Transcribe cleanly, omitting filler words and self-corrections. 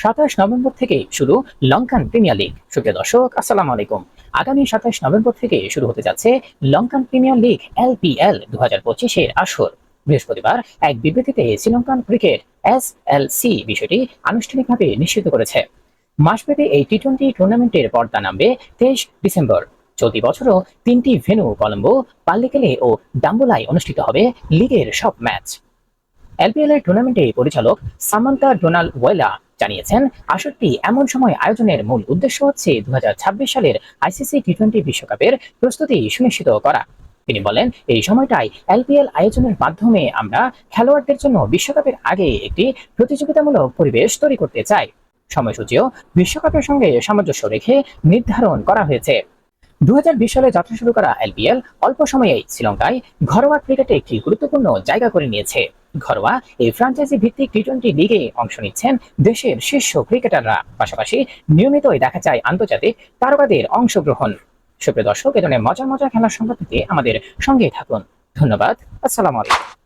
27 November থেকে শুরু Lankan premier league. সুপ্রিয় দর্শক, আসসালামু আলাইকুম। আগামী 27 নভেম্বর থেকে শুরু হতে যাচ্ছে লঙ্কান প্রিমিয়ার লিগ LPL 2025-এর আসর। বৃহস্পতিবার এক বিবৃতিতে শ্রীলঙ্কান ক্রিকেট SLC বিষয়টি আনুষ্ঠানিকভাবে নিশ্চিত করেছে। মাসব্যাপী এই টি-20 টুর্নামেন্টের পর্দা নামবে 23 ডিসেম্বর। চলতি বছরও 3টি ভেন্যু কলম্বো, পাল্লিকেলে ও ডাম্বুলায় অনুষ্ঠিত হবে লিগের সব ম্যাচ। LPL এর টুর্নামেন্টে পরিচালক সামান্তা ডোনাল্ড ওয়েলা জানিয়েছেন, আসরটি এমন সময় আয়োজনের মূল উদ্দেশ্য হচ্ছে 2026 সালের ICC টি-20 বিশ্বকাপের প্রস্তুতি সুনিশ্চিত করা। তিনি বলেন, এই সময়টাই LPL আয়োজনের মাধ্যমে আমরা খেলোয়াড়দের জন্য বিশ্বকাপের আগে একটি প্রতিযোগিতামূলক পরিবেশ তৈরি করতে চাই। সময়সূচিও বিশ্বকাপের সঙ্গে সামঞ্জস্য রেখে নির্ধারণ করা হয়েছে। 2020 সালে যাত্রা শুরু করা LPL অল্প সময়েই শ্রীলঙ্কায় ঘরোয়া ক্রিকেটে একটি গুরুত্বপূর্ণ জায়গা করে নিয়েছে। ঘরোয়া এই ফ্র্যাঞ্চাইজি ভিত্তিক টি-20 লিগে অংশ নিচ্ছেন দেশের শীর্ষ ক্রিকেটাররা, পাশাপাশি নিয়মিতই দেখা যায় আন্তর্জাতিক তারকাদের অংশগ্রহণ। সুপ্রিয় দর্শক, এ ধরনের মজার মজার খেলার সংবাদ পেতে আমাদের সঙ্গেই থাকুন। ধন্যবাদ। আসসালামু আলাইকুম।